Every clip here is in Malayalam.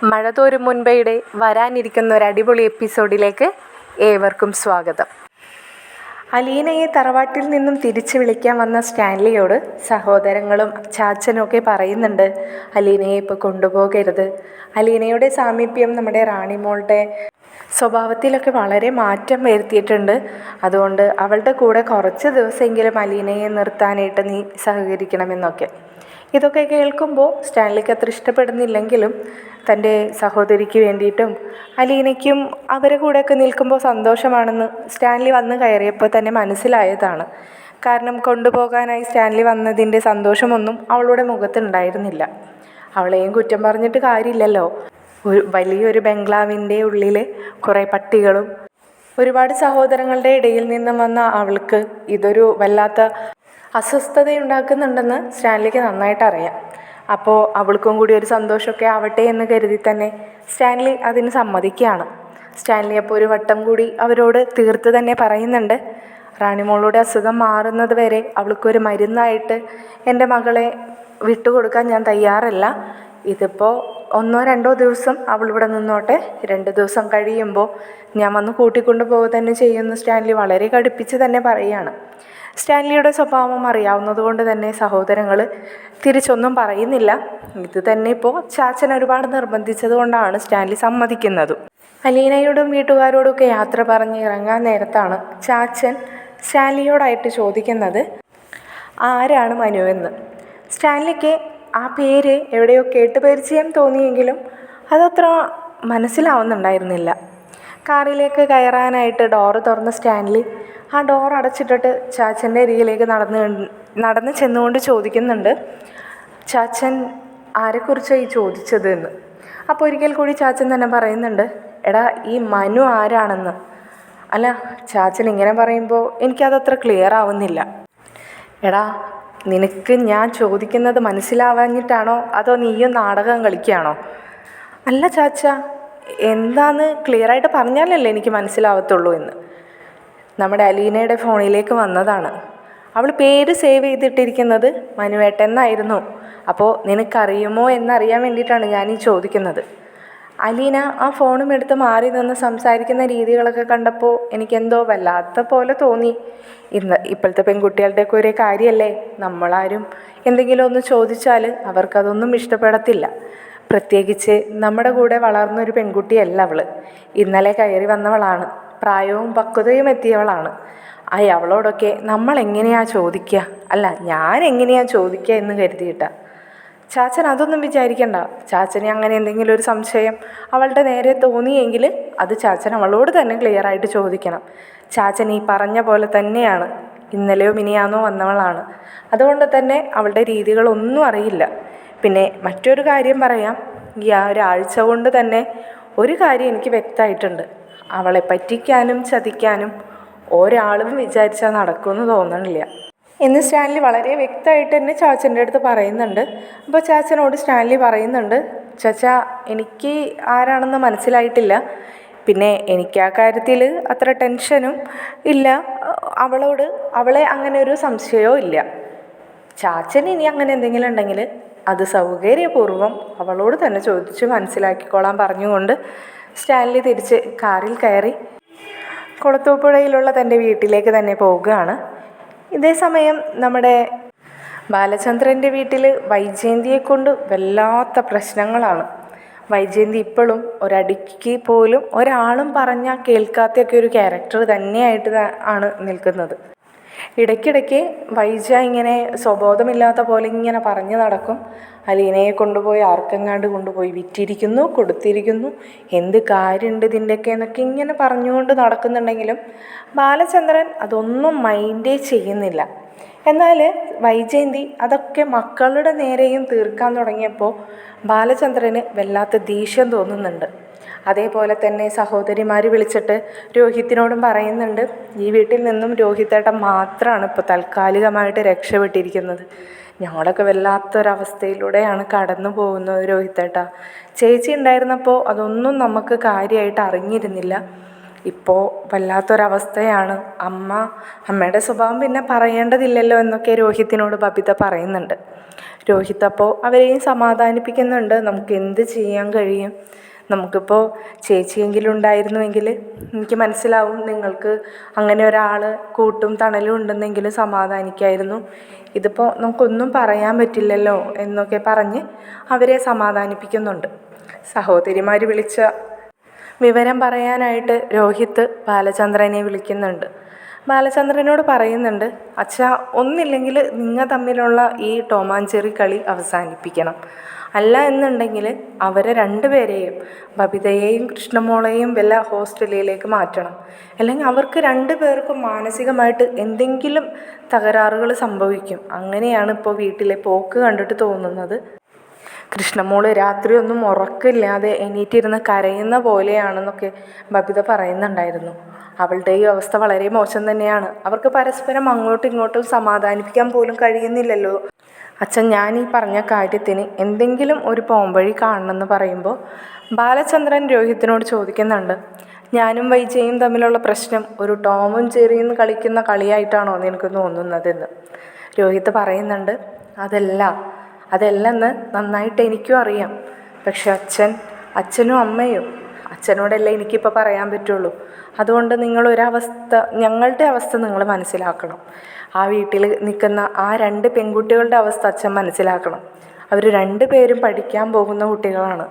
മഴ തോരും മുൻപേയുടെ വരാനിരിക്കുന്ന ഒരു അടിപൊളി എപ്പിസോഡിലേക്ക് ഏവർക്കും സ്വാഗതം. അലീനയെ തറവാട്ടിൽ നിന്നും തിരിച്ചു വിളിക്കാൻ വന്ന സ്റ്റാൻലിയോട് സഹോദരങ്ങളും ചാച്ചനും ഒക്കെ പറയുന്നുണ്ട്, അലീനയെ ഇപ്പോൾ കൊണ്ടുപോകരുത്. അലീനയുടെ സാമീപ്യം നമ്മുടെ റാണിമോളുടെ സ്വഭാവത്തിലൊക്കെ വളരെ മാറ്റം വരുത്തിയിട്ടുണ്ട്. അതുകൊണ്ട് അവളുടെ കൂടെ കുറച്ച് ദിവസമെങ്കിലും അലീനയെ നിർത്താനായിട്ട് നീ സഹകരിക്കണമെന്നൊക്കെ. ഇതൊക്കെ കേൾക്കുമ്പോൾ സ്റ്റാൻലിക്ക് അത്ര ഇഷ്ടപ്പെടുന്നില്ലെങ്കിലും തൻ്റെ സഹോദരിക്ക് വേണ്ടിയിട്ടും അലീനയ്ക്കും അവരെ കൂടെയൊക്കെ നിൽക്കുമ്പോൾ സന്തോഷമാണെന്ന് സ്റ്റാൻലി വന്ന് കയറിയപ്പോൾ തന്നെ മനസ്സിലായതാണ്. കാരണം കൊണ്ടുപോകാനായി സ്റ്റാൻലി വന്നതിൻ്റെ സന്തോഷമൊന്നും അവളുടെ മുഖത്തുണ്ടായിരുന്നില്ല. അവളെയും കുറ്റം പറഞ്ഞിട്ട് കാര്യമില്ലല്ലോ. വലിയൊരു ബംഗ്ലാവിൻ്റെ ഉള്ളിൽ കുറേ പട്ടികളും ഒരുപാട് സഹോദരങ്ങളുടെ ഇടയിൽ നിന്നും വന്ന അവൾക്ക് ഇതൊരു വല്ലാത്ത അസ്വസ്ഥതയുണ്ടാക്കുന്നുണ്ടെന്ന് സ്റ്റാൻലിക്ക് നന്നായിട്ട് അറിയാം. അപ്പോൾ അവൾക്കും കൂടി ഒരു സന്തോഷമൊക്കെ ആവട്ടെ എന്ന് കരുതി തന്നെ സ്റ്റാൻലി അതിന് സമ്മതിക്കുകയാണ്. സ്റ്റാൻലി അപ്പോൾ ഒരു വട്ടം കൂടി അവരോട് തീർത്ത് തന്നെ പറയുന്നുണ്ട്, റാണിമോളുടെ അസുഖം മാറുന്നത് വരെ അവൾക്കൊരു മരുന്നായിട്ട് എൻ്റെ മകളെ വിട്ടുകൊടുക്കാൻ ഞാൻ തയ്യാറല്ല. ഇതിപ്പോൾ 1-2 ദിവസം അവളിവിടെ നിന്നോട്ടെ, 2 ദിവസം കഴിയുമ്പോൾ ഞാൻ വന്ന് കൂട്ടിക്കൊണ്ടു പോകുക തന്നെ ചെയ്യുമെന്ന് സ്റ്റാൻലി വളരെ കടുപ്പിച്ച് തന്നെ പറയുകയാണ്. സ്റ്റാൻലിയുടെ സ്വഭാവം അറിയാവുന്നത് കൊണ്ട് തന്നെ സഹോദരങ്ങൾ തിരിച്ചൊന്നും പറയുന്നില്ല. ഇത് തന്നെ ഇപ്പോൾ ചാച്ചൻ ഒരുപാട് നിർബന്ധിച്ചത് കൊണ്ടാണ് സ്റ്റാൻലി സമ്മതിക്കുന്നതും. അലീനയോടും വീട്ടുകാരോടൊക്കെ യാത്ര പറഞ്ഞ് ഇറങ്ങാൻ നേരത്താണ് ചാച്ചൻ സ്റ്റാൻലിയോടായിട്ട് ചോദിക്കുന്നത്, ആരാണ് മനു എന്ന്. സ്റ്റാൻലിക്ക് ആ പേര് എവിടെയോ കേട്ട് പരിചയം തോന്നിയെങ്കിലും അതത്ര മനസ്സിലാവുന്നുണ്ടായിരുന്നില്ല. കാറിലേക്ക് കയറാനായിട്ട് ഡോറ് തുറന്ന സ്റ്റാൻലി ആ ഡോർ അടച്ചിട്ടിട്ട് ചാച്ചൻ്റെ അരികിലേക്ക് നടന്ന് ചെന്നുകൊണ്ട് ചോദിക്കുന്നുണ്ട്, ചാച്ചൻ ആരെക്കുറിച്ചാണ് ഈ ചോദിച്ചത് എന്ന്. അപ്പോൾ ഒരിക്കൽ കൂടി ചാച്ചൻ തന്നെ പറയുന്നുണ്ട്, എടാ ഈ മനു ആരാണെന്ന്. അല്ല, ചാച്ചൻ ഇങ്ങനെ പറയുമ്പോൾ എനിക്കതത്ര ക്ലിയർ ആവുന്നില്ല. എടാ, നിനക്ക് ഞാൻ ചോദിക്കുന്നത് മനസ്സിലാവാഞ്ഞിട്ടാണോ അതോ നീയും നാടകം കളിക്കുകയാണോ? അല്ല ചാച്ച, എന്താന്ന് ക്ലിയറായിട്ട് പറഞ്ഞാലല്ലേ എനിക്ക് മനസ്സിലാവത്തുള്ളൂ എന്ന്. നമ്മുടെ അലീനയുടെ ഫോണിലേക്ക് വന്നതാണ്. അവൾ പേര് സേവ് ചെയ്തിട്ടിരിക്കുന്നത് മനുവേട്ടൻ എന്നായിരുന്നു. അപ്പോൾ നിനക്കറിയുമോ എന്നറിയാൻ വേണ്ടിയിട്ടാണ് ഞാൻ ഈ ചോദിക്കുന്നത്. അലീന ആ ഫോണും എടുത്ത് മാറി നിന്ന് സംസാരിക്കുന്ന രീതികളൊക്കെ കണ്ടപ്പോൾ എനിക്കെന്തോ വല്ലാത്ത പോലെ തോന്നി. ഇപ്പോഴത്തെ പെൺകുട്ടികളുടെയൊക്കെ ഒരേ കാര്യമല്ലേ, നമ്മളാരും എന്തെങ്കിലും ഒന്ന് ചോദിച്ചാൽ അവർക്കതൊന്നും ഇഷ്ടപ്പെടത്തില്ല. പ്രത്യേകിച്ച് നമ്മുടെ കൂടെ വളർന്നൊരു പെൺകുട്ടിയല്ല അവൾ. ഇന്നലെ കയറി വന്നവളാണ്, പ്രായവും പക്വതയും എത്തിയവളാണ്. അവളോടൊക്കെ നമ്മൾ എങ്ങനെയാണ് ചോദിക്കുക, അല്ല ഞാൻ എങ്ങനെയാണ് ചോദിക്കുക എന്ന് കരുതിയിട്ടാ. ചാച്ചൻ അതൊന്നും വിചാരിക്കണ്ട. ചാച്ചന് അങ്ങനെ എന്തെങ്കിലും ഒരു സംശയം അവളുടെ നേരെ തോന്നിയെങ്കിൽ അത് ചാച്ചൻ അവളോട് തന്നെ ക്ലിയറായിട്ട് ചോദിക്കണം. ചാച്ചൻ ഈ പറഞ്ഞ പോലെ തന്നെയാണ്, ഇന്നലെയോ മിനിയാന്നോ വന്നവളാണ്. അതുകൊണ്ട് തന്നെ അവളുടെ രീതികളൊന്നും അറിയില്ല. പിന്നെ മറ്റൊരു കാര്യം പറയാം, ഈ ഒരാഴ്ച കൊണ്ട് തന്നെ ഒരു കാര്യം എനിക്ക് വ്യക്തമായിട്ടുണ്ട്, അവളെ പറ്റിക്കാനും ചതിക്കാനും ഒരാളും വിചാരിച്ചാൽ നടക്കുമെന്ന് തോന്നണില്ല എന്ന് സ്റ്റാൻലി വളരെ വ്യക്തമായിട്ട് തന്നെ ചാച്ചൻ്റെ അടുത്ത് പറയുന്നുണ്ട്. അപ്പോൾ ചാച്ചനോട് സ്റ്റാൻലി പറയുന്നുണ്ട്, ചാച്ചാ എനിക്ക് ആരാണെന്ന് മനസ്സിലായിട്ടില്ല. പിന്നെ എനിക്ക് ആ കാര്യത്തിൽ അത്ര ടെൻഷനും ഇല്ല. അവളെ അങ്ങനെ ഒരു സംശയവും ഇല്ല. ചാച്ചന് ഇനി അങ്ങനെ എന്തെങ്കിലും ഉണ്ടെങ്കിൽ അത് സൗകര്യപൂർവ്വം അവളോട് തന്നെ ചോദിച്ച് മനസ്സിലാക്കിക്കോളാൻ പറഞ്ഞുകൊണ്ട് സ്റ്റാൻലി തിരിച്ച് കാറിൽ കയറി കുളത്തൂപ്പുഴയിലുള്ള തൻ്റെ വീട്ടിലേക്ക് തന്നെ പോവുകയാണ്. ഇതേ സമയം നമ്മുടെ ബാലചന്ദ്രൻ്റെ വീട്ടിൽ വൈജയന്തിയെ കൊണ്ട് വല്ലാത്ത പ്രശ്നങ്ങളാണ്. വൈജയന്തി ഇപ്പോഴും ഒരടിക്ക് പോലും ഒരാളും പറഞ്ഞാൽ കേൾക്കാത്തൊക്കെ ഒരു ക്യാരക്ടർ തന്നെയായിട്ട് ആണ് നിൽക്കുന്നത്. ഇടയ്ക്കിടയ്ക്ക് വൈജ ഇങ്ങനെ സ്വബോധമില്ലാത്ത പോലെ ഇങ്ങനെ പറഞ്ഞു നടക്കും. അലീനയെ കൊണ്ടുപോയി ആർക്കെങ്ങാണ്ട് കൊണ്ടുപോയി വിറ്റിരിക്കുന്നു, കൊടുത്തിരിക്കുന്നു, എന്ത് കാര്യമുണ്ട് ഇതിൻ്റെയൊക്കെ എന്നൊക്കെ ഇങ്ങനെ പറഞ്ഞുകൊണ്ട് നടക്കുന്നുണ്ടെങ്കിലും ബാലചന്ദ്രൻ അതൊന്നും മൈൻഡേ ചെയ്യുന്നില്ല. എന്നാൽ വൈജയന്തി അതൊക്കെ മക്കളുടെ നേരെയും തീർക്കാൻ തുടങ്ങിയപ്പോൾ ബാലചന്ദ്രന് വല്ലാത്ത ദേഷ്യം തോന്നുന്നുണ്ട്. അതേപോലെ തന്നെ സഹോദരിമാർ വിളിച്ചിട്ട് രോഹിത്തിനോടും പറയുന്നുണ്ട്, ഈ വീട്ടിൽ നിന്നും രോഹിത്തേട്ടൻ മാത്രമാണ് ഇപ്പോൾ താൽക്കാലികമായിട്ട് രക്ഷപ്പെട്ടിരിക്കുന്നത്. ഞങ്ങളൊക്കെ വല്ലാത്തൊരവസ്ഥയിലൂടെയാണ് കടന്നു പോകുന്നത് രോഹിത്തേട്ട. ചേച്ചി ഉണ്ടായിരുന്നപ്പോൾ അതൊന്നും നമുക്ക് കാര്യമായിട്ട് അറിഞ്ഞിരുന്നില്ല. ഇപ്പോൾ വല്ലാത്തൊരവസ്ഥയാണ്. അമ്മയുടെ സ്വഭാവം പിന്നെ പറയേണ്ടതില്ലല്ലോ എന്നൊക്കെ രോഹിത്തിനോട് ബബിത പറയുന്നുണ്ട്. രോഹിത്ത് അപ്പോൾ അവരെയും സമാധാനിപ്പിക്കുന്നുണ്ട്. നമുക്ക് എന്ത് ചെയ്യാൻ കഴിയും, നമുക്കിപ്പോൾ ചേച്ചിയെങ്കിലും ഉണ്ടായിരുന്നുവെങ്കിൽ എനിക്ക് മനസ്സിലാവും നിങ്ങൾക്ക് അങ്ങനെ ഒരാൾ കൂട്ടും തണലും ഉണ്ടെന്നെങ്കിലും സമാധാനിക്കായിരുന്നു. ഇതിപ്പോൾ നമുക്കൊന്നും പറയാൻ പറ്റില്ലല്ലോ എന്നൊക്കെ പറഞ്ഞ് അവരെ സമാധാനിപ്പിക്കുന്നുണ്ട്. സഹോദരിമാർ വിളിച്ച വിവരം പറയാനായിട്ട് രോഹിത്ത് ബാലചന്ദ്രനെ വിളിക്കുന്നുണ്ട്. ബാലചന്ദ്രനോട് പറയുന്നുണ്ട്, അച്ഛാ ഒന്നില്ലെങ്കിൽ നിങ്ങൾ തമ്മിലുള്ള ഈ ടോമാഞ്ചെറി കളി അവസാനിപ്പിക്കണം. അല്ല എന്നുണ്ടെങ്കിൽ അവരെ രണ്ടുപേരെയും, ബബിതയെയും കൃഷ്ണമോളെയും വല്ല ഹോസ്റ്റലിലേക്ക് മാറ്റണം. അല്ലെങ്കിൽ അവർക്ക് രണ്ടുപേർക്കും മാനസികമായിട്ട് എന്തെങ്കിലും തകരാറുകൾ സംഭവിക്കും. അങ്ങനെയാണ് ഇപ്പോൾ വീട്ടിലെ പോക്ക് കണ്ടിട്ട് തോന്നുന്നത്. കൃഷ്ണമോള് രാത്രിയൊന്നും ഉറക്കമില്ലാതെ എണീറ്റിരുന്ന് കരയുന്ന പോലെയാണെന്നൊക്കെ ബബിത പറയുന്നുണ്ടായിരുന്നു. അവളുടെ ഈ അവസ്ഥ വളരെ മോശം തന്നെയാണ്. അവർക്ക് പരസ്പരം അങ്ങോട്ടും ഇങ്ങോട്ടും സമാധാനിപ്പിക്കാൻ പോലും കഴിയുന്നില്ലല്ലോ. അച്ഛൻ, ഞാൻ ഈ പറഞ്ഞ കാര്യത്തിന് എന്തെങ്കിലും ഒരു പോംവഴി കാണണമെന്ന് പറയുമ്പോൾ ബാലചന്ദ്രൻ രോഹിത്തിനോട് ചോദിക്കുന്നുണ്ട്, ഞാനും വൈജയും തമ്മിലുള്ള പ്രശ്നം ഒരു ടോമും ജെറിയും കളിക്കുന്ന കളിയായിട്ടാണോ നിനക്ക് തോന്നുന്നതെന്ന്. രോഹിത്ത് പറയുന്നുണ്ട്, അതല്ലെന്ന് നന്നായിട്ട് എനിക്കും അറിയാം. പക്ഷെ അച്ഛനും അമ്മയും, അച്ഛനോടല്ലേ എനിക്കിപ്പോൾ പറയാൻ പറ്റുള്ളൂ. അതുകൊണ്ട് ഞങ്ങളുടെ അവസ്ഥ നിങ്ങൾ മനസ്സിലാക്കണം. ആ വീട്ടിൽ നിൽക്കുന്ന ആ 2 പെൺകുട്ടികളുടെ അവസ്ഥ അച്ഛൻ മനസ്സിലാക്കണം. അവർ 2 പേരും പഠിക്കാൻ പോകുന്ന കുട്ടികളാണ്.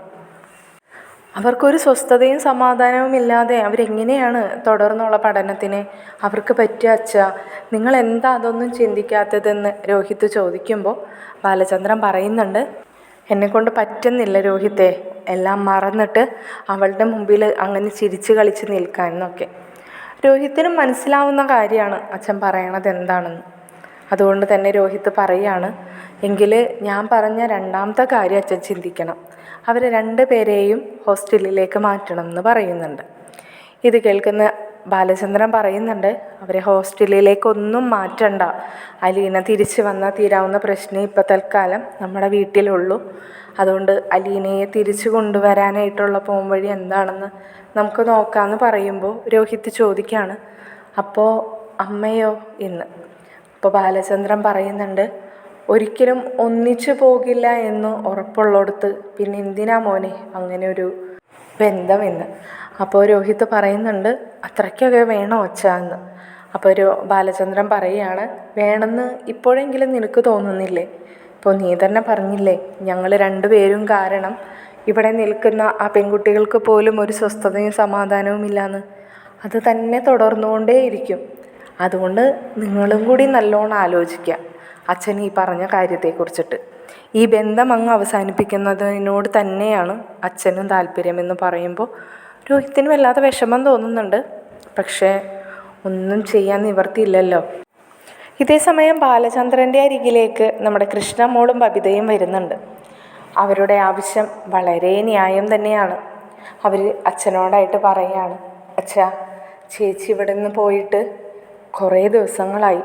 അവർക്കൊരു സ്വസ്ഥതയും സമാധാനവും ഇല്ലാതെ അവരെങ്ങനെയാണ് തുടർന്നുള്ള പഠനത്തിന് അവർക്ക് പറ്റുക അച്ഛാ? നിങ്ങളെന്താ അതൊന്നും ചിന്തിക്കാത്തതെന്ന് രോഹിത്ത് ചോദിക്കുമ്പോൾ ബാലചന്ദ്രൻ പറയുന്നുണ്ട്, എന്നെക്കൊണ്ട് പറ്റുന്നില്ല രോഹിത്തെ, എല്ലാം മറന്നിട്ട് അവളുടെ മുമ്പിൽ അങ്ങനെ ചിരിച്ച് കളിച്ച് നിൽക്കാൻ എന്നൊക്കെ. രോഹിത്തിനും മനസ്സിലാവുന്ന കാര്യമാണ് അച്ഛൻ പറയണത് എന്താണെന്ന്. അതുകൊണ്ട് തന്നെ രോഹിത്ത് പറയുകയാണ്, എങ്കിൽ ഞാൻ പറഞ്ഞ 2ാമത്തെ കാര്യം അച്ഛൻ ചിന്തിക്കണം. അവർ 2 പേരെയും ഹോസ്റ്റലിലേക്ക് മാറ്റണം എന്ന് പറയുന്നുണ്ട്. ഇത് കേൾക്കുന്ന ബാലചന്ദ്രൻ പറയുന്നുണ്ട്, അവരെ ഹോസ്റ്റലിലേക്കൊന്നും മാറ്റണ്ട. അലീന തിരിച്ച് വന്നാൽ തീരാവുന്ന പ്രശ്നം ഇപ്പോൾ തൽക്കാലം നമ്മുടെ വീട്ടിലുള്ളൂ. അതുകൊണ്ട് അലീനയെ തിരിച്ചു കൊണ്ടുവരാനായിട്ടുള്ള പോംവഴി എന്താണെന്ന് നമുക്ക് നോക്കാമെന്ന് പറയുമ്പോൾ രോഹിത്ത് ചോദിക്കുകയാണ്, അപ്പോൾ അമ്മയോ എന്ന്. അപ്പോൾ ബാലചന്ദ്രൻ പറയുന്നുണ്ട്, ഒരിക്കലും ഒന്നിച്ചു പോകില്ല എന്ന് ഉറപ്പുള്ളിടത്ത് പിന്നെ എന്തിനാ മോനെ അങ്ങനെ ഒരു ബന്ധമെന്ന്. അപ്പോൾ രോഹിത്ത് പറയുന്നുണ്ട്, അത്രയ്ക്കൊക്കെ വേണോ അച്ഛാ എന്ന്. അപ്പോൾ ബാലചന്ദ്രൻ പറയുകയാണ്, വേണമെന്ന് ഇപ്പോഴെങ്കിലും നിനക്ക് തോന്നുന്നില്ലേ? ഇപ്പോൾ നീ തന്നെ പറഞ്ഞില്ലേ, ഞങ്ങൾ 2 പേരും കാരണം ഇവിടെ നിൽക്കുന്ന ആ പെൺകുട്ടികൾക്ക് പോലും ഒരു സ്വസ്ഥതയും സമാധാനവും ഇല്ലയെന്ന്. അത് തന്നെ തുടർന്നുകൊണ്ടേയിരിക്കും. അതുകൊണ്ട് നിങ്ങളും കൂടി നല്ലോണം ആലോചിക്കുക അച്ഛൻ ഈ പറഞ്ഞ കാര്യത്തെക്കുറിച്ചിട്ട്. ഈ ബന്ധം അങ്ങ് അവസാനിപ്പിക്കുന്നതിനോട് തന്നെയാണ് അച്ഛനും താല്പര്യമെന്ന് പറയുമ്പോൾ രോഹിത്തിന് വല്ലാതെ വിഷമം തോന്നുന്നുണ്ട്. പക്ഷേ ഒന്നും ചെയ്യാൻ നിവർത്തിയില്ലല്ലോ. ഇതേ സമയം ബാലചന്ദ്രൻ്റെ അരികിലേക്ക് നമ്മുടെ കൃഷ്ണമോളും ബബിതയും വരുന്നുണ്ട്. അവരുടെ ആവശ്യം വളരെ ന്യായം തന്നെയാണ്. അവർ അച്ഛനോടായിട്ട് പറയുകയാണ്, അച്ഛാ, ചേച്ചി ഇവിടെ നിന്ന് പോയിട്ട് കുറേ ദിവസങ്ങളായി.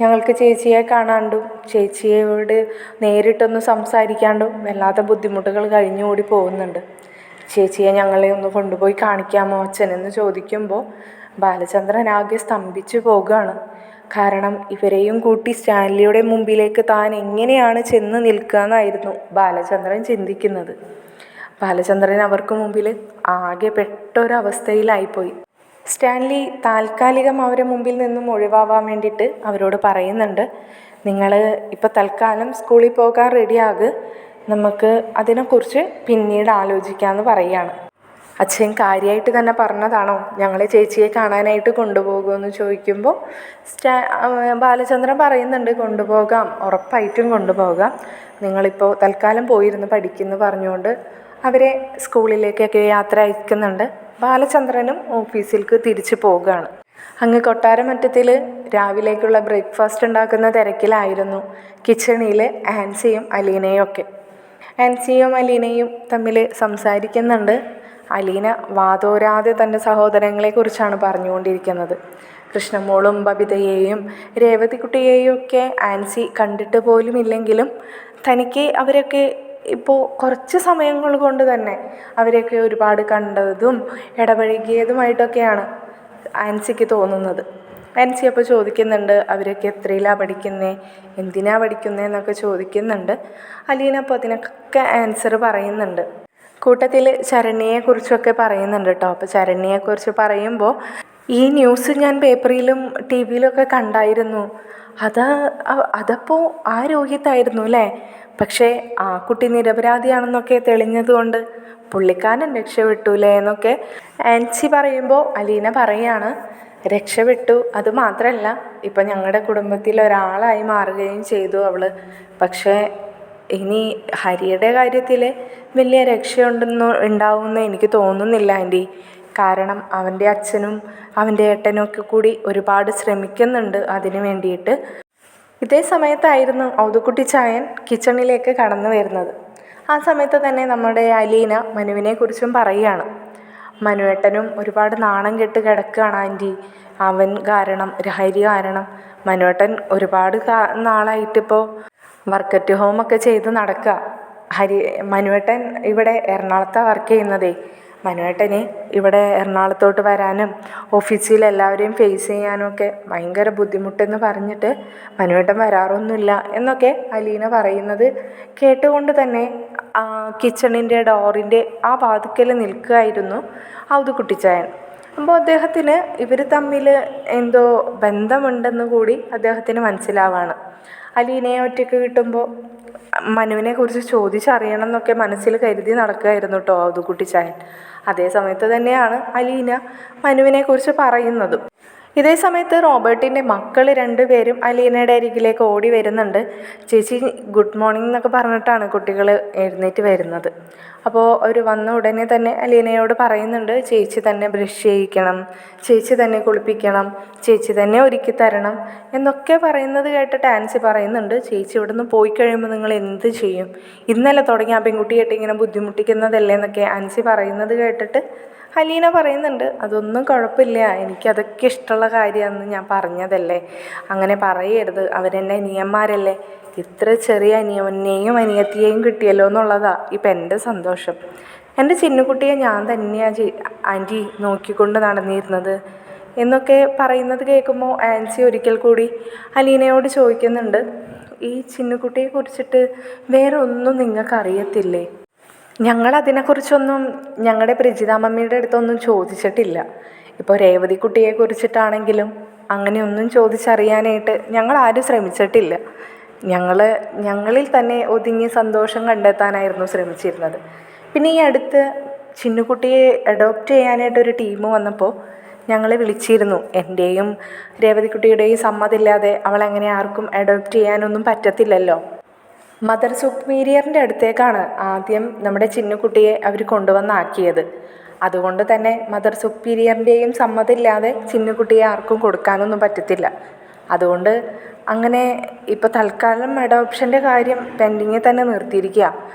ഞങ്ങൾക്ക് ചേച്ചിയെ കാണാണ്ടും ചേച്ചിയോട് നേരിട്ടൊന്ന് സംസാരിക്കാണ്ടും വല്ലാത്ത ബുദ്ധിമുട്ടുകൾ കഴിഞ്ഞുകൂടി പോകുന്നുണ്ട്. ചേച്ചിയെ ഞങ്ങളെ ഒന്ന് കൊണ്ടുപോയി കാണിക്കാമോ അച്ഛനെന്ന് ചോദിക്കുമ്പോൾ ബാലചന്ദ്രൻ ആകെ സ്തംഭിച്ചു പോകുകയാണ്. കാരണം ഇവരെയും കൂട്ടി സ്റ്റാൻലിയുടെ മുമ്പിലേക്ക് താൻ എങ്ങനെയാണ് ചെന്ന് നിൽക്കുക എന്നായിരുന്നു ബാലചന്ദ്രൻ ചിന്തിക്കുന്നത്. ബാലചന്ദ്രൻ അവർക്ക് മുമ്പിൽ ആകെ പെട്ടൊരവസ്ഥയിലായിപ്പോയി. സ്റ്റാൻലി താൽക്കാലികം അവരുടെ മുമ്പിൽ നിന്നും ഒഴിവാവാൻ വേണ്ടിയിട്ട് അവരോട് പറയുന്നുണ്ട്, നിങ്ങൾ ഇപ്പോൾ തൽക്കാലം സ്കൂളിൽ പോകാൻ റെഡിയാകുക, നമുക്ക് അതിനെക്കുറിച്ച് പിന്നീട് ആലോചിക്കാമെന്ന് പറയുകയാണ്. അച്ഛൻ കാര്യമായിട്ട് തന്നെ പറഞ്ഞതാണോ ഞങ്ങളെ ചേച്ചിയെ കാണാനായിട്ട് കൊണ്ടുപോകുമെന്ന് ചോദിക്കുമ്പോൾ ബാലചന്ദ്രൻ പറയുന്നുണ്ട്, കൊണ്ടുപോകാം, ഉറപ്പായിട്ടും കൊണ്ടുപോകാം. നിങ്ങളിപ്പോൾ തൽക്കാലം പോയിരുന്ന് പഠിക്കുമെന്ന് പറഞ്ഞുകൊണ്ട് അവരെ സ്കൂളിലേക്കൊക്കെ യാത്ര അയക്കുന്നുണ്ട്. ബാലചന്ദ്രനും ഓഫീസിലേക്ക് തിരിച്ചു പോവുകയാണ്. അങ്ങ് കൊട്ടാരമറ്റത്തിൽ രാവിലേക്കുള്ള ബ്രേക്ക്ഫാസ്റ്റ് ഉണ്ടാക്കുന്ന തിരക്കിലായിരുന്നു കിച്ചണിൽ ആൻസിയും അലീനയും ഒക്കെ. ആൻസിയും അലീനയും തമ്മിൽ സംസാരിക്കുന്നുണ്ട്. അലീന വാതോരാതെ തൻ്റെ സഹോദരങ്ങളെക്കുറിച്ചാണ് പറഞ്ഞുകൊണ്ടിരിക്കുന്നത്. കൃഷ്ണമോളും ബബിതയെയും രേവതിക്കുട്ടിയെയും ഒക്കെ ആൻസി കണ്ടിട്ട് പോലും ഇല്ലെങ്കിലും തനിക്ക് അവരൊക്കെ ഇപ്പോൾ കുറച്ച് സമയങ്ങൾ കൊണ്ട് തന്നെ അവരെയൊക്കെ ഒരുപാട് കണ്ടതും ഇടപഴകിയതുമായിട്ടൊക്കെയാണ് ആൻസിക്ക് തോന്നുന്നത്. ആൻസി അപ്പോൾ ചോദിക്കുന്നുണ്ട് അവരൊക്കെ എത്രയിലാണ് പഠിക്കുന്നത്, എന്തിനാണ് പഠിക്കുന്നത് എന്നൊക്കെ ചോദിക്കുന്നുണ്ട്. അലീന അപ്പോൾ അതിനൊക്കെ ആൻസർ പറയുന്നുണ്ട്. കൂട്ടത്തിൽ ശരണ്യയെക്കുറിച്ചൊക്കെ പറയുന്നുണ്ട് കേട്ടോ. അപ്പോൾ ശരണ്യയെക്കുറിച്ച് പറയുമ്പോൾ ഈ ന്യൂസ് ഞാൻ പേപ്പറിലും ടി വിയിലൊക്കെ കണ്ടായിരുന്നു. അതപ്പോൾ ആ രോഹിത്തായിരുന്നു അല്ലേ? പക്ഷേ ആ കുട്ടി നിരപരാധിയാണെന്നൊക്കെ തെളിഞ്ഞതുകൊണ്ട് പുള്ളിക്കാരൻ രക്ഷപ്പെട്ടൂലേ എന്നൊക്കെ ആൻസി പറയുമ്പോൾ അലീന പറയാണ് രക്ഷപ്പെട്ടു. അത് മാത്രമല്ല ഇപ്പം ഞങ്ങളുടെ കുടുംബത്തിൽ ഒരാളായി മാറുകയും ചെയ്തു അവൾ. പക്ഷേ ഇനി ഹരിയുടെ കാര്യത്തിൽ വലിയ ഉണ്ടാവുമെന്ന് എനിക്ക് തോന്നുന്നില്ല ആൻറ്റി. കാരണം അവൻ്റെ അച്ഛനും അവൻ്റെ ഏട്ടനും ഒക്കെ കൂടി ഒരുപാട് ശ്രമിക്കുന്നുണ്ട് അതിന് വേണ്ടിയിട്ട്. ഇതേ സമയത്തായിരുന്നു ഔതുക്കുട്ടി ചായൻ കിച്ചണിലേക്ക് കടന്നു വരുന്നത്. ആ സമയത്ത് തന്നെ നമ്മുടെ അലീന മനുവിനെക്കുറിച്ചും പറയുകയാണ്. മനുവേട്ടനും ഒരുപാട് നാണം കെട്ട് കിടക്കുകയാണ് ആൻറ്റി. അവൻ കാരണം, ഹരി കാരണം. മനുവേട്ടൻ ഒരുപാട് നാളായിട്ടിപ്പോൾ വർക്ക് അറ്റ് ഹോമൊക്കെ ചെയ്ത് നടക്കുക. മനുവേട്ടൻ ഇവിടെ എറണാകുളത്താണ് വർക്ക് ചെയ്യുന്നതേ. മനുവേട്ടന് ഇവിടെ എറണാകുളത്തോട്ട് വരാനും ഓഫീസിൽ എല്ലാവരെയും ഫേസ് ചെയ്യാനും ഒക്കെ ഭയങ്കര ബുദ്ധിമുട്ടെന്ന് പറഞ്ഞിട്ട് മനുവേട്ടൻ വരാറൊന്നുമില്ല എന്നൊക്കെ അലീന പറയുന്നത് കേട്ടുകൊണ്ട് തന്നെ കിച്ചണിൻ്റെ ഡോറിൻ്റെ ആ വാതിക്കൽ നിൽക്കുകയായിരുന്നു ഔതുക്കുട്ടിച്ചായൻ. അപ്പോൾ അദ്ദേഹത്തിന് ഇവർ തമ്മിൽ എന്തോ ബന്ധമുണ്ടെന്ന് കൂടി അദ്ദേഹത്തിന് മനസ്സിലാവാണ്. അലീനയെ ഒറ്റയ്ക്ക് കിട്ടുമ്പോൾ മനുവിനെ കുറിച്ച് ചോദിച്ചറിയണം എന്നൊക്കെ മനസ്സിൽ കരുതി നടക്കുകയായിരുന്നു കേട്ടോ ഔതുക്കുട്ടിച്ചായൻ. അതേ സമയത്ത് തന്നെയാണ് അലീന മനുവിനെ കുറിച്ച് പറയുന്നതും. ഇതേ സമയത്ത് റോബർട്ടിൻ്റെ മക്കൾ 2 പേരും അലീനയുടെ അരികിലേക്ക് ഓടി വരുന്നുണ്ട്. ചേച്ചി ഗുഡ് മോർണിംഗ് എന്നൊക്കെ പറഞ്ഞിട്ടാണ് കുട്ടികൾ എഴുന്നേറ്റ് വരുന്നത്. അപ്പോൾ അവർ വന്ന ഉടനെ തന്നെ അലീനയോട് പറയുന്നുണ്ട് ചേച്ചി തന്നെ ബ്രഷ് ചെയ്യിക്കണം, ചേച്ചി തന്നെ കുളിപ്പിക്കണം, ചേച്ചി തന്നെ ഒരുക്കി തരണം എന്നൊക്കെ പറയുന്നത് കേട്ടിട്ട് ആൻസി പറയുന്നുണ്ട് ചേച്ചി ഇവിടെ നിന്ന് പോയി കഴിയുമ്പോൾ നിങ്ങൾ എന്ത് ചെയ്യും? ഇന്നലെ തുടങ്ങി ആ പെൺകുട്ടിയായിട്ട് ഇങ്ങനെ ബുദ്ധിമുട്ടിക്കുന്നതല്ലേ എന്നൊക്കെ ആൻസി പറയുന്നത് കേട്ടിട്ട് അലീന പറയുന്നുണ്ട് അതൊന്നും കുഴപ്പമില്ല, എനിക്കതൊക്കെ ഇഷ്ടമുള്ള കാര്യമാണെന്ന് ഞാൻ പറഞ്ഞതല്ലേ, അങ്ങനെ പറയരുത്, അവരെന്നെ അനിയന്മാരല്ലേ, ഇത്ര ചെറിയ അനിയനെയും അനിയത്തിയെയും കിട്ടിയല്ലോ എന്നുള്ളതാണ് ഇപ്പം എൻ്റെ സന്തോഷം. എൻ്റെ ചിന്നുകുട്ടിയെ ഞാൻ തന്നെയാണ് ആൻറ്റി നോക്കിക്കൊണ്ട് നടന്നിരുന്നത് എന്നൊക്കെ പറയുന്നത് കേൾക്കുമ്പോൾ ആൻസി ഒരിക്കൽ കൂടി അലീനയോട് ചോദിക്കുന്നുണ്ട് ഈ ചിന്നുകുട്ടിയെ കുറിച്ചിട്ട് വേറെ ഒന്നും നിങ്ങൾക്കറിയത്തില്ലേ? ഞങ്ങളതിനെക്കുറിച്ചൊന്നും ഞങ്ങളുടെ പ്രജിതാമ്മയുടെ അടുത്തൊന്നും ചോദിച്ചിട്ടില്ല. ഇപ്പോൾ രേവതി കുട്ടിയെ കുറിച്ചിട്ടാണെങ്കിലും അങ്ങനെയൊന്നും ചോദിച്ചറിയാനായിട്ട് ഞങ്ങളാരും ശ്രമിച്ചിട്ടില്ല. ഞങ്ങളിൽ തന്നെ ഒതുങ്ങി സന്തോഷം കണ്ടെത്താനായിരുന്നു ശ്രമിച്ചിരുന്നത്. പിന്നെ ഈ അടുത്ത് ചിന്നുകുട്ടിയെ അഡോപ്റ്റ് ചെയ്യാനായിട്ടൊരു ടീം വന്നപ്പോൾ ഞങ്ങളെ വിളിച്ചിരുന്നു. എൻ്റെയും രേവതിക്കുട്ടിയുടെയും സമ്മതമില്ലാതെ അവളെങ്ങനെ ആർക്കും അഡോപ്റ്റ് ചെയ്യാനൊന്നും പറ്റത്തില്ലല്ലോ. മദർ സുപ്പീരിയറിൻ്റെ അടുത്തേക്കാണ് ആദ്യം നമ്മുടെ ചിന്നുകുട്ടിയെ അവർ കൊണ്ടുവന്നാക്കിയത്. അതുകൊണ്ട് തന്നെ മദർ സുപ്പീരിയറിൻ്റെയും സമ്മതമില്ലാതെ ചിന്നുകുട്ടിയെ ആർക്കും കൊടുക്കാനൊന്നും പറ്റത്തില്ല. അതുകൊണ്ട് അങ്ങനെ ഇപ്പോൾ തൽക്കാലം അഡോപ്ഷൻ്റെ കാര്യം പെൻഡിങ്ങിൽ തന്നെ നിർത്തിയിരിക്കുക.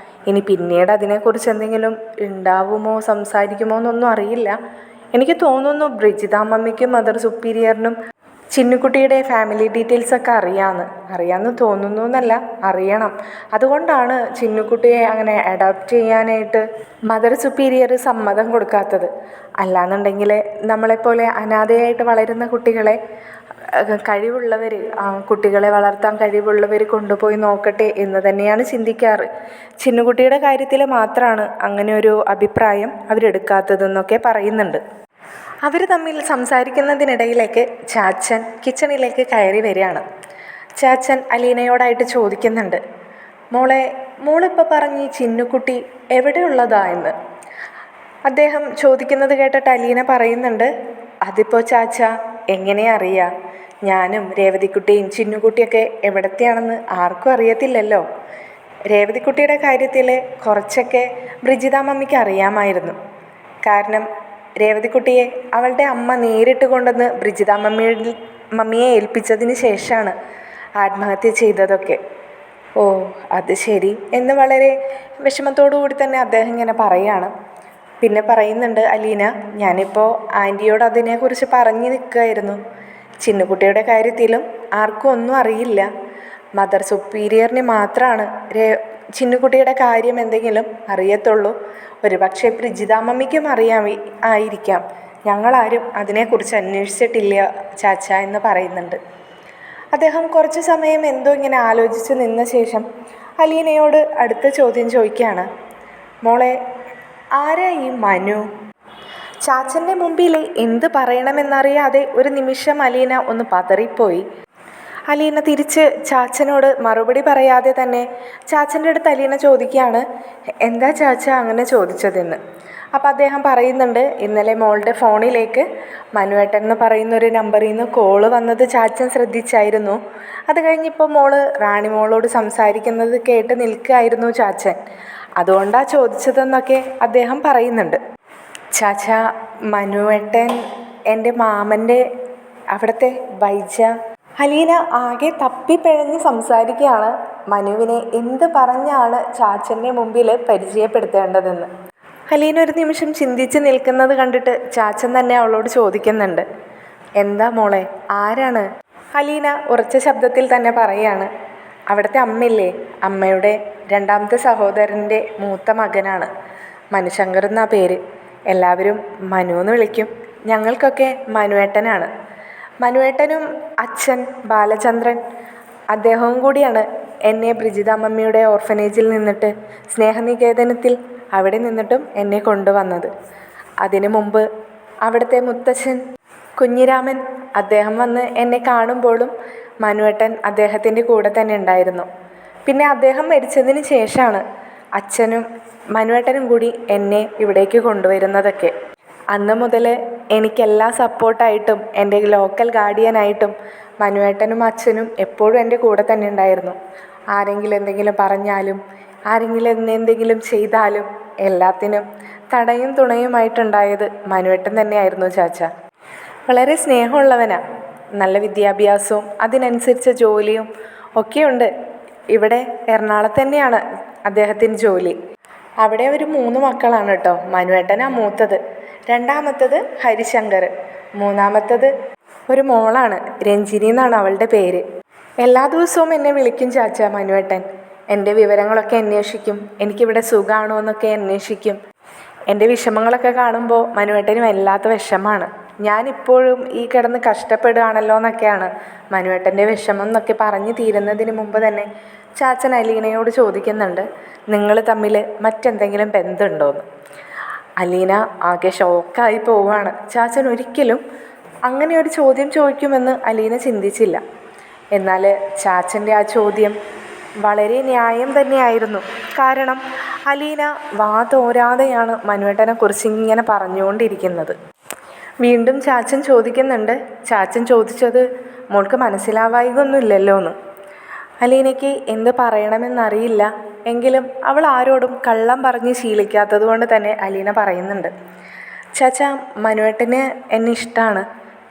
ഇനി പിന്നീട് അതിനെക്കുറിച്ച് എന്തെങ്കിലും ഉണ്ടാവുമോ സംസാരിക്കുമോ എന്നൊന്നും അറിയില്ല. എനിക്ക് തോന്നുന്നു ബ്രിജിതാമ്മയ്ക്കും മദർ സുപ്പീരിയറിനും ചിന്നുകുട്ടിയുടെ ഫാമിലി ഡീറ്റെയിൽസൊക്കെ അറിയാമെന്ന് തോന്നുന്നു എന്നല്ല, അറിയണം. അതുകൊണ്ടാണ് ചിന്നുകുട്ടിയെ അങ്ങനെ അഡോപ്റ്റ് ചെയ്യാനായിട്ട് മദർ സുപ്പീരിയർ സമ്മതം കൊടുക്കാത്തത്. അല്ലാന്നുണ്ടെങ്കിൽ നമ്മളെപ്പോലെ അനാഥയായിട്ട് വളരുന്ന കുട്ടികളെ കഴിവുള്ളവർ, കുട്ടികളെ വളർത്താൻ കഴിവുള്ളവർ കൊണ്ടുപോയി നോക്കട്ടെ എന്ന് തന്നെയാണ് ചിന്തിക്കാറ്. ചിന്നുകുട്ടിയുടെ കാര്യത്തിൽ മാത്രമാണ് അങ്ങനെ ഒരു അഭിപ്രായം അവരെടുക്കാത്തതെന്നൊക്കെ പറയുന്നുണ്ട്. അവർ തമ്മിൽ സംസാരിക്കുന്നതിനിടയിലേക്ക് ചാച്ചൻ കിച്ചണിലേക്ക് കയറി വരികയാണ്. ചാച്ചൻ അലീനയോടായിട്ട് ചോദിക്കുന്നുണ്ട്, മോളിപ്പോൾ പറഞ്ഞ് ഈ ചിന്നുകുട്ടി എവിടെയുള്ളതാ എന്ന്. അദ്ദേഹം ചോദിക്കുന്നത് കേട്ടിട്ട് അലീന പറയുന്നുണ്ട്, അതിപ്പോൾ ചാച്ച എങ്ങനെയാ അറിയുക? ഞാനും രേവതിക്കുട്ടിയും ചിന്നുകുട്ടിയൊക്കെ എവിടത്തെയാണെന്ന് ആർക്കും അറിയത്തില്ലല്ലോ. രേവതിക്കുട്ടിയുടെ കാര്യത്തിൽ കുറച്ചൊക്കെ ബ്രിജിതാമ്മയ്ക്ക് അറിയാമായിരുന്നു. കാരണം രേവതിക്കുട്ടിയെ അവളുടെ അമ്മ നേരിട്ട് കൊണ്ടുവന്ന് മമ്മിയെ ഏൽപ്പിച്ചതിന് ശേഷമാണ് ആത്മഹത്യ ചെയ്തതൊക്കെ. ഓ അത് ശരി എന്ന് വളരെ വിഷമത്തോടു കൂടി തന്നെ അദ്ദേഹം ഇങ്ങനെ പറയുകയാണ്. പിന്നെ പറയുന്നുണ്ട് അലീന, ഞാനിപ്പോൾ ആൻറ്റിയോട് അതിനെക്കുറിച്ച് പറഞ്ഞു നിൽക്കുകയായിരുന്നു. ചിന്നുകുട്ടിയുടെ കാര്യത്തിലും ആർക്കും ഒന്നും അറിയില്ല. മദർ സുപ്പീരിയറിന് മാത്രമാണ് ചിന്നുകുട്ടിയുടെ കാര്യം എന്തെങ്കിലും അറിയത്തുള്ളൂ. ഒരു പക്ഷേ പ്രിജിതാമ്മയ്ക്കും ആയിരിക്കാം. ഞങ്ങളാരും അതിനെക്കുറിച്ച് അന്വേഷിച്ചിട്ടില്ല ചാച്ച എന്ന് പറയുന്നുണ്ട്. അദ്ദേഹം കുറച്ച് സമയം എന്തോ ഇങ്ങനെ ആലോചിച്ച് നിന്ന ശേഷം അലീനയോട് അടുത്ത ചോദ്യം ചോദിക്കുകയാണ്. മോളെ, ആരാ ഈ മനു? ചാച്ചൻ്റെ മുമ്പിൽ എന്ത് പറയണമെന്നറിയാതെ ഒരു നിമിഷം അലീന ഒന്ന് പതറിപ്പോയി. അലീന തിരിച്ച് ചാച്ചനോട് മറുപടി പറയാതെ തന്നെ ചാച്ചൻ്റെ അടുത്ത് അലീന ചോദിക്കുകയാണ്, എന്താ ചാച്ച അങ്ങനെ ചോദിച്ചതെന്ന്. അപ്പോൾ അദ്ദേഹം പറയുന്നുണ്ട്, ഇന്നലെ മോളുടെ ഫോണിലേക്ക് മനുവേട്ടൻ എന്ന് പറയുന്നൊരു നമ്പറിൽ നിന്ന് കോള് വന്നത് ചാച്ചൻ ശ്രദ്ധിച്ചായിരുന്നു. അത് കഴിഞ്ഞിപ്പോൾ മോള് റാണി മോളോട് സംസാരിക്കുന്നത് കേട്ട് നിൽക്കുകയായിരുന്നു ചാച്ചൻ. അതുകൊണ്ടാണ് ചോദിച്ചതെന്നൊക്കെ അദ്ദേഹം പറയുന്നുണ്ട്. ചാച്ച, മനുവേട്ടൻ എൻ്റെ മാമൻ്റെ അവിടുത്തെ വൈജ. അലീന ആകെ തപ്പിപ്പിഴഞ്ഞ് സംസാരിക്കുകയാണ് മനുവിനെ എന്ത് പറഞ്ഞാണ് ചാച്ചൻ്റെ മുമ്പിൽ പരിചയപ്പെടുത്തേണ്ടതെന്ന്. അലീന ഒരു നിമിഷം ചിന്തിച്ച് നിൽക്കുന്നത് കണ്ടിട്ട് ചാച്ചൻ തന്നെ അവളോട് ചോദിക്കുന്നുണ്ട്, എന്താ മോളെ, ആരാണ്? അലീന ഉറച്ച ശബ്ദത്തിൽ തന്നെ പറയാണ്, അവിടുത്തെ അമ്മയില്ലേ, അമ്മയുടെ രണ്ടാമത്തെ സഹോദരൻ്റെ മൂത്ത മകനാണ്. മനുശങ്കർ എന്നാ പേര്. എല്ലാവരും മനു എന്ന് വിളിക്കും. ഞങ്ങൾക്കൊക്കെ മനുവേട്ടനാണ്. മനുവേട്ടനും അച്ഛൻ ബാലചന്ദ്രൻ, അദ്ദേഹവും കൂടിയാണ് എന്നെ ബ്രിജിതാമ്മയുടെ ഓർഫനേജിൽ നിന്നിട്ട് സ്നേഹനികേതനത്തിൽ അവിടെ നിന്നിട്ടും എന്നെ കൊണ്ടുവന്നത്. അതിനു മുമ്പ് അവിടുത്തെ മുത്തച്ഛൻ കുഞ്ഞിരാമൻ, അദ്ദേഹം വന്ന് എന്നെ കാണുമ്പോഴും മനുവേട്ടൻ അദ്ദേഹത്തിൻ്റെ കൂടെ തന്നെ ഉണ്ടായിരുന്നു. പിന്നെ അദ്ദേഹം മരിച്ചതിന് ശേഷമാണ് അച്ഛനും മനുവേട്ടനും കൂടി എന്നെ ഇവിടേക്ക് കൊണ്ടുവരുന്നതൊക്കെ. അന്ന് മുതൽ എനിക്കെല്ലാ സപ്പോർട്ടായിട്ടും എൻ്റെ ലോക്കൽ ഗാർഡിയനായിട്ടും മനുവേട്ടനും അച്ഛനും എപ്പോഴും എൻ്റെ കൂടെ തന്നെ ഉണ്ടായിരുന്നു. ആരെങ്കിലും എന്തെങ്കിലും പറഞ്ഞാലും ആരെങ്കിലും എന്തെങ്കിലും ചെയ്താലും എല്ലാത്തിനും തടയും തുണയുമായിട്ടുണ്ടായത് മനുവേട്ടൻ തന്നെയായിരുന്നു ചാച്ച. വളരെ സ്നേഹമുള്ളവനാണ്. നല്ല വിദ്യാഭ്യാസവും അതിനനുസരിച്ച ജോലിയും ഒക്കെയുണ്ട്. ഇവിടെ എറണാകുളത്ത് തന്നെയാണ് അദ്ദേഹത്തിന് ജോലി. അവിടെ ഒരു 3 മക്കളാണ് കേട്ടോ. മനുവേട്ടനാണ് മൂത്തത്, രണ്ടാമത്തത് ഹരിശങ്കർ, മൂന്നാമത്തത് ഒരു മോളാണ്, രഞ്ജിനി എന്നാണ് അവളുടെ പേര്. എല്ലാ ദിവസവും എന്നെ വിളിക്കും ചാച്ച മനുവേട്ടൻ. എൻ്റെ വിവരങ്ങളൊക്കെ അന്വേഷിക്കും, എനിക്കിവിടെ സുഖമാണോ എന്നൊക്കെ അന്വേഷിക്കും. എൻ്റെ വിഷമങ്ങളൊക്കെ കാണുമ്പോൾ മനുവേട്ടന് വല്ലാത്ത വിഷമമാണ്. ഞാനിപ്പോഴും ഈ കിടന്ന് കഷ്ടപ്പെടുകയാണല്ലോ എന്നൊക്കെയാണ് മനുവേട്ടൻ്റെ വിഷമം എന്നൊക്കെ പറഞ്ഞ് തീരുന്നതിന് മുമ്പ് തന്നെ ചാച്ചൻ അലീനയോട് ചോദിക്കുന്നുണ്ട്, നിങ്ങൾ തമ്മിൽ മറ്റെന്തെങ്കിലും ബന്ധമുണ്ടോയെന്ന്. അലീന ആകെ ഷോക്കായി പോവുകയാണ്. ചാച്ചൻ ഒരിക്കലും അങ്ങനെ ഒരു ചോദ്യം ചോദിക്കുമെന്ന് അലീന ചിന്തിച്ചില്ല. എന്നാൽ ചാച്ചൻ്റെ ആ ചോദ്യം വളരെ ന്യായം തന്നെയായിരുന്നു. കാരണം അലീന വാതോരാതെയാണ് മനുവേട്ടനെക്കുറിച്ച് ഇങ്ങനെ പറഞ്ഞുകൊണ്ടിരിക്കുന്നത്. വീണ്ടും ചാച്ചൻ ചോദിക്കുന്നുണ്ട്, ചാച്ചൻ ചോദിച്ചത് മോൾക്ക് മനസ്സിലാവായികൊന്നുമില്ലല്ലോ എന്ന്. അലീനയ്ക്ക് എന്ത് പറയണമെന്നറിയില്ല. എങ്കിലും അവൾ ആരോടും കള്ളം പറഞ്ഞ് ശീലിക്കാത്തത് കൊണ്ട് തന്നെ അലീന പറയുന്നുണ്ട്, ചാച്ച, മനുവേട്ടന് എന്നെ ഇഷ്ടമാണ്,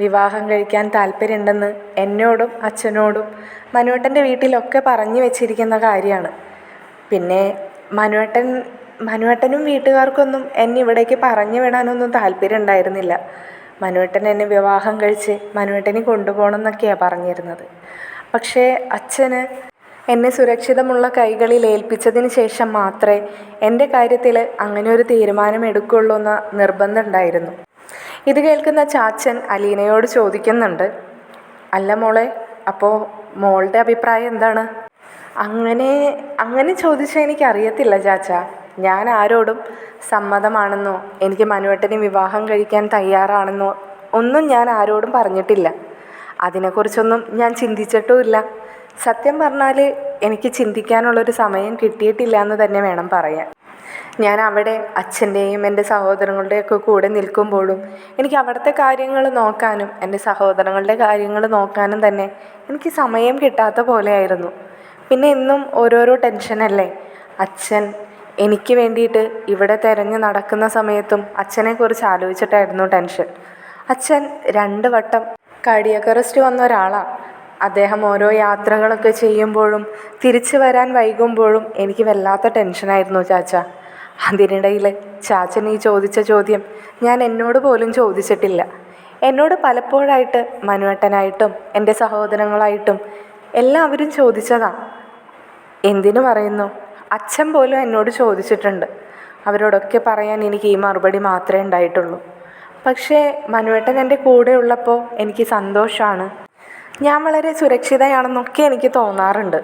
വിവാഹം കഴിക്കാൻ താല്പര്യമുണ്ടെന്ന് എന്നോടും അച്ഛനോടും മനുവേട്ടൻ്റെ വീട്ടിലൊക്കെ പറഞ്ഞു വെച്ചിരിക്കുന്ന കാര്യമാണ്. പിന്നെ മനുവേട്ടനും വീട്ടുകാർക്കൊന്നും എന്നെ ഇവിടേക്ക് പറഞ്ഞു വിടാനൊന്നും താല്പര്യം ഉണ്ടായിരുന്നില്ല. മനുവേട്ടൻ എന്നെ വിവാഹം കഴിച്ച് മനുവേട്ടനെ കൊണ്ടുപോകണം എന്നൊക്കെയാണ് പറഞ്ഞിരുന്നത്. പക്ഷേ അച്ഛന് എന്നെ സുരക്ഷിതമുള്ള കൈകളിൽ ഏൽപ്പിച്ചതിന് ശേഷം മാത്രമേ എൻ്റെ കാര്യത്തിൽ അങ്ങനെ ഒരു തീരുമാനം എടുക്കുള്ളൂ എന്ന നിർബന്ധം ഉണ്ടായിരുന്നു. ഇത് കേൾക്കുന്ന ചാച്ചൻ അലീനയോട് ചോദിക്കുന്നുണ്ട്, അല്ല മോളെ, അപ്പോൾ മോളുടെ അഭിപ്രായം എന്താണ്? അങ്ങനെ ചോദിച്ചാൽ എനിക്കറിയത്തില്ല ചാച്ച. ഞാൻ ആരോടും സമ്മതമാണെന്നോ എനിക്ക് മനുവേട്ടനെ വിവാഹം കഴിക്കാൻ തയ്യാറാണെന്നോ ഒന്നും ഞാൻ ആരോടും പറഞ്ഞിട്ടില്ല. അതിനെക്കുറിച്ചൊന്നും ഞാൻ ചിന്തിച്ചിട്ടുമില്ല. സത്യം പറഞ്ഞാൽ എനിക്ക് ചിന്തിക്കാനുള്ളൊരു സമയം കിട്ടിയിട്ടില്ല എന്ന് തന്നെ വേണം പറയാൻ. ഞാൻ അവിടെ അച്ഛൻ്റെയും എൻ്റെ സഹോദരങ്ങളുടെയൊക്കെ കൂടെ നിൽക്കുമ്പോഴും എനിക്ക് അവിടുത്തെ കാര്യങ്ങൾ നോക്കാനും എൻ്റെ സഹോദരങ്ങളുടെ കാര്യങ്ങൾ നോക്കാനും തന്നെ എനിക്ക് സമയം കിട്ടാത്ത പോലെയായിരുന്നു. പിന്നെ എന്നും ഓരോരോ ടെൻഷനല്ലേ. അച്ഛൻ എനിക്ക് വേണ്ടിയിട്ട് ഇവിടെ തിരഞ്ഞു നടക്കുന്ന സമയത്തും അച്ഛനെക്കുറിച്ച് ആലോചിച്ചിട്ടായിരുന്നു ടെൻഷൻ. അച്ഛൻ 2 വട്ടം കാർഡിയാക് അറസ്റ്റ് വന്ന ഒരാളാണ്. അദ്ദേഹം ഓരോ യാത്രകളൊക്കെ ചെയ്യുമ്പോഴും തിരിച്ചു വരാൻ വൈകുമ്പോഴും എനിക്ക് വല്ലാത്ത ടെൻഷനായിരുന്നു ചാച്ച. അതിനിടയിൽ ചാച്ചൻ ഈ ചോദിച്ച ചോദ്യം ഞാൻ എന്നോട് പോലും ചോദിച്ചിട്ടില്ല. എന്നോട് പലപ്പോഴായിട്ട് മനുവേട്ടനായിട്ടും എൻ്റെ സഹോദരങ്ങളായിട്ടും എല്ലാവരും ചോദിച്ചതാണ്. എന്തിനു പറയുന്നു, അച്ഛൻ പോലും എന്നോട് ചോദിച്ചിട്ടുണ്ട്. അവരോടൊക്കെ പറയാൻ എനിക്ക് ഈ മറുപടി മാത്രമേ ഉണ്ടായിട്ടുള്ളൂ. പക്ഷേ മനുവേട്ടൻ എൻ്റെ കൂടെ ഉള്ളപ്പോൾ എനിക്ക് സന്തോഷമാണ്. ഞാൻ വളരെ സുരക്ഷിതയാണെന്നൊക്കെ എനിക്ക് തോന്നാറുണ്ട്.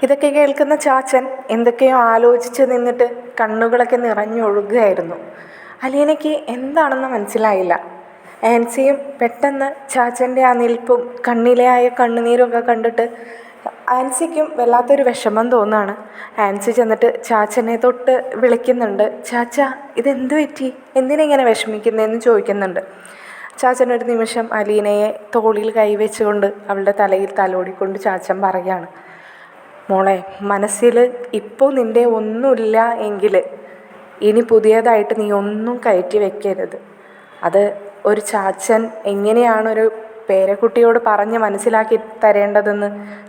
ഇതൊക്കെ കേൾക്കുന്ന ചാച്ചൻ എന്തൊക്കെയോ ആലോചിച്ച് നിന്നിട്ട് കണ്ണുകളൊക്കെ നിറഞ്ഞൊഴുകുകയായിരുന്നു. അലീനയ്ക്ക് എന്താണെന്ന് മനസ്സിലായില്ല. ആൻസിയും പെട്ടെന്ന് ചാച്ചൻ്റെ ആ നിൽപ്പും കണ്ണിലെ ആയ കണ്ണുനീരൊക്കെ കണ്ടിട്ട് ആൻസിക്കും വല്ലാത്തൊരു വിഷമം തോന്നുകയാണ്. ആൻസി ചെന്നിട്ട് ചാച്ചനെ തൊട്ട് വിളിക്കുന്നുണ്ട്. ചാച്ച, ഇതെന്ത് പറ്റി, എന്തിനിങ്ങനെ വിഷമിക്കുന്നതെന്ന് ചോദിക്കുന്നുണ്ട്. ചാച്ചനൊരു നിമിഷം അലീനയെ തോളിൽ കൈവച്ചുകൊണ്ട് അവളുടെ തലയിൽ തലോടിക്കൊണ്ട് ചാച്ചൻ പറയുകയാണ്, മോളെ, മനസ്സിൽ ഇപ്പോൾ നിൻ്റെ ഒന്നുമില്ല എങ്കിൽ ഇനി പുതിയതായിട്ട് നീ ഒന്നും കയറ്റി വെക്കരുത്. അത് ഒരു ചാച്ചൻ എങ്ങനെയാണൊരു പേരക്കുട്ടിയോട് പറഞ്ഞ് മനസ്സിലാക്കി തരേണ്ടതെന്ന്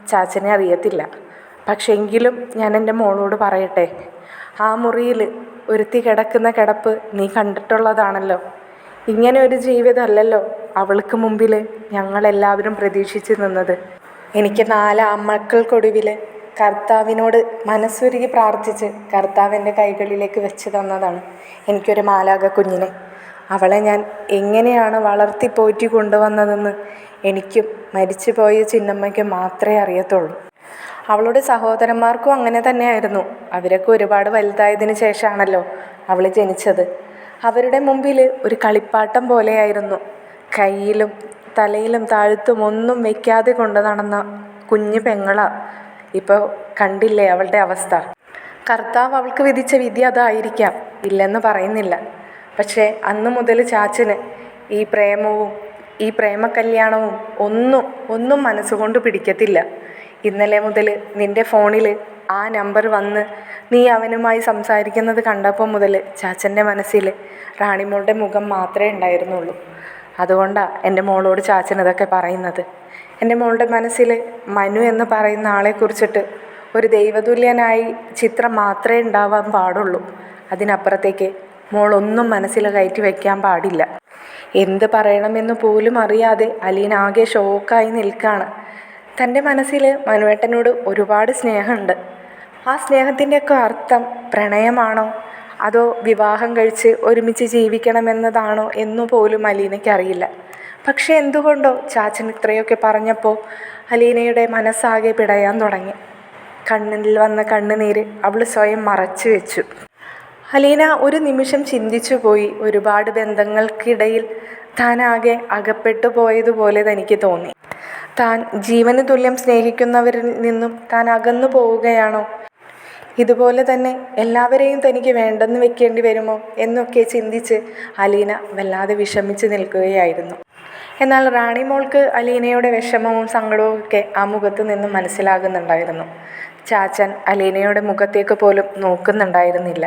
ചാച്ചനെ അറിയത്തില്ല. പക്ഷെ എങ്കിലും ഞാൻ എൻ്റെ മോളോട് പറയട്ടെ, ആ മുറിയിൽ ഒരുത്തി കിടക്കുന്ന കിടപ്പ് നീ കണ്ടിട്ടുള്ളതാണല്ലോ. ഇങ്ങനെ ഒരു ജീവിതമല്ലല്ലോ അവൾക്ക് മുമ്പിൽ ഞങ്ങളെല്ലാവരും പ്രതീക്ഷിച്ച് നിന്നത്. എനിക്ക് 4 ആൺമക്കൾക്കൊടുവിൽ കർത്താവിനോട് മനസ്സുരുകി പ്രാർത്ഥിച്ച് കർത്താവിൻ്റെ കൈകളിലേക്ക് വെച്ച് തന്നതാണ് എനിക്കൊരു മാലാഖ കുഞ്ഞിനെ. അവളെ ഞാൻ എങ്ങനെയാണ് വളർത്തി പോറ്റി കൊണ്ടുവന്നതെന്ന് എനിക്കും മരിച്ചുപോയ ചിന്നമ്മയ്ക്കും മാത്രമേ അറിയത്തുള്ളൂ. അവളുടെ സഹോദരന്മാർക്കും അങ്ങനെ തന്നെയായിരുന്നു. അവരൊക്കെ ഒരുപാട് വലുതായതിനു ശേഷമാണല്ലോ അവൾ ജനിച്ചത്. അവരുടെ മുമ്പിൽ ഒരു കളിപ്പാട്ടം പോലെയായിരുന്നു. കയ്യിലും തലയിലും താഴ്ത്തും ഒന്നും വയ്ക്കാതെ കൊണ്ട് നടന്ന കുഞ്ഞു പെങ്ങളാണ്. ഇപ്പോൾ കണ്ടില്ലേ അവളുടെ അവസ്ഥ. കർത്താവ് അവൾക്ക് വിധിച്ച വിധി അതായിരിക്കാം, ഇല്ലെന്ന് പറയുന്നില്ല. പക്ഷേ അന്ന് മുതൽ ചാച്ചന് ഈ പ്രേമവും ഈ പ്രേമകല്യാണവും ഒന്നും മനസ്സുകൊണ്ട് പിടിക്കത്തില്ല. ഇന്നലെ മുതൽ നിൻ്റെ ഫോണിൽ ആ നമ്പർ വന്ന് നീ അവനുമായി സംസാരിക്കുന്നത് കണ്ടപ്പോൾ മുതൽ ചാച്ചൻ്റെ മനസ്സിൽ റാണിമോളുടെ മുഖം മാത്രമേ ഉണ്ടായിരുന്നുള്ളൂ. അതുകൊണ്ടാണ് എൻ്റെ മോളോട് ചാച്ചൻ ഇതൊക്കെ പറയുന്നത്. എൻ്റെ മോളുടെ മനസ്സിൽ മനു എന്ന് പറയുന്ന ആളെക്കുറിച്ചിട്ട് ഒരു ദൈവതുല്യനായി ചിത്രം മാത്രമേ ഉണ്ടാവാൻ പാടുള്ളൂ. അതിനപ്പുറത്തേക്ക് മോളൊന്നും മനസ്സിൽ കയറ്റി വയ്ക്കാൻ പാടില്ല. എന്ത് പറയണമെന്ന് പോലും അറിയാതെ അലീന ആകെ ഷോക്കായി നിൽക്കുകയാണ്. തൻ്റെ മനസ്സിൽ മനുവേട്ടനോട് ഒരുപാട് സ്നേഹമുണ്ട്. ആ സ്നേഹത്തിൻ്റെയൊക്കെ അർത്ഥം പ്രണയമാണോ അതോ വിവാഹം കഴിച്ച് ഒരുമിച്ച് ജീവിക്കണമെന്നതാണോ എന്നു പോലും അലീനയ്ക്കറിയില്ല. പക്ഷേ എന്തുകൊണ്ടോ ചാച്ചൻ ഇത്രയൊക്കെ പറഞ്ഞപ്പോൾ അലീനയുടെ മനസ്സാകെ പിടയാൻ തുടങ്ങി. കണ്ണിൽ വന്ന കണ്ണുനീര് അവൾ സ്വയം മറച്ചു വെച്ചു. അലീന ഒരു നിമിഷം ചിന്തിച്ചു പോയി. ഒരുപാട് ബന്ധങ്ങൾക്കിടയിൽ താനാകെ അകപ്പെട്ടു പോയതുപോലെ തനിക്ക് തോന്നി. താൻ ജീവന് തുല്യം സ്നേഹിക്കുന്നവരിൽ നിന്നും താൻ അകന്നു പോവുകയാണോ? ഇതുപോലെ തന്നെ എല്ലാവരെയും തനിക്ക് വേണ്ടെന്ന് വെക്കേണ്ടി വരുമോ എന്നൊക്കെ ചിന്തിച്ച് അലീന വല്ലാതെ വിഷമിച്ച് നിൽക്കുകയായിരുന്നു. എന്നാൽ റാണിമോൾക്ക് അലീനയുടെ വിഷമവും സങ്കടവും ഒക്കെ ആ മുഖത്ത് നിന്നും മനസ്സിലാകുന്നുണ്ടായിരുന്നു. ചാച്ചൻ അലീനയുടെ മുഖത്തേക്ക് പോലും നോക്കുന്നുണ്ടായിരുന്നില്ല.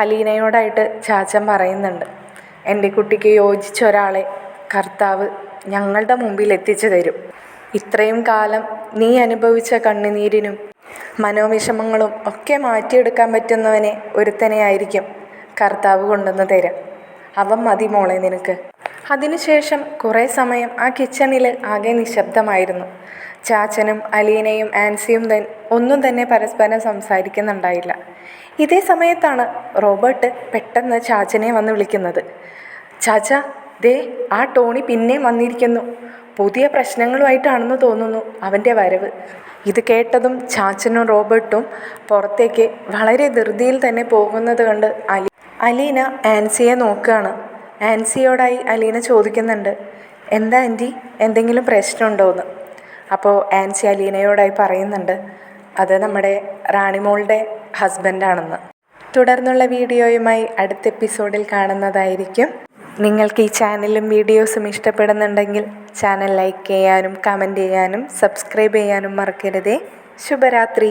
അലീനയോടായിട്ട് ചാച്ചൻ പറയുന്നുണ്ട്, എൻ്റെ കുട്ടിക്ക് യോജിച്ച ഒരാളെ കർത്താവ് ഞങ്ങളുടെ മുമ്പിൽ എത്തിച്ചു തരും. ഇത്രയും കാലം നീ അനുഭവിച്ച കണ്ണുനീരിനും മനോവിഷമങ്ങളും ഒക്കെ മാറ്റിയെടുക്കാൻ പറ്റുന്നവനെ ഒരുത്തനെ ആയിരിക്കും കർത്താവ് കൊണ്ടുവന്ന് തരാം. അവൻ മതി മോളെ നിനക്ക്. അതിനുശേഷം കുറേ സമയം ആ കിച്ചണിൽ ആകെ നിശബ്ദമായിരുന്നു. ചാച്ചനും അലീനയും ആൻസിയും ഒന്നും തന്നെ പരസ്പരം സംസാരിക്കുന്നുണ്ടായില്ല. ഇതേ സമയത്താണ് റോബർട്ട് പെട്ടെന്ന് ചാച്ചനെ വന്ന് വിളിക്കുന്നത്. ചാച്ച, ദേ ആ ടോണി പിന്നെയും വന്നിരിക്കുന്നു. പുതിയ പ്രശ്നങ്ങളുമായിട്ടാണെന്ന് തോന്നുന്നു അവൻ്റെ വരവ്. ഇത് കേട്ടതും ചാച്ചനും റോബർട്ടും പുറത്തേക്ക് വളരെ ധൃതിയിൽ തന്നെ പോകുന്നത് കണ്ട് അലീന ആൻസിയെ നോക്കുകയാണ്. ആൻസിയോടായി അലീന ചോദിക്കുന്നുണ്ട്, എന്താ ആൻറ്റി, എന്തെങ്കിലും പ്രശ്നമുണ്ടോ എന്ന്. അപ്പോൾ ആൻസി അലീനയോടായി പറയുന്നുണ്ട്, അത് നമ്മുടെ റാണിമോളുടെ ഹസ്ബൻഡാണെന്ന്. തുടർന്നുള്ള വീഡിയോയുമായി അടുത്ത എപ്പിസോഡിൽ കാണുന്നതായിരിക്കും. നിങ്ങൾക്ക് ഈ ചാനലും വീഡിയോസും ഇഷ്ടപ്പെടുന്നുണ്ടെങ്കിൽ ചാനൽ ലൈക്ക് ചെയ്യാനും കമൻറ്റ് ചെയ്യാനും സബ്സ്ക്രൈബ് ചെയ്യാനും മറക്കരുതേ. ശുഭരാത്രി.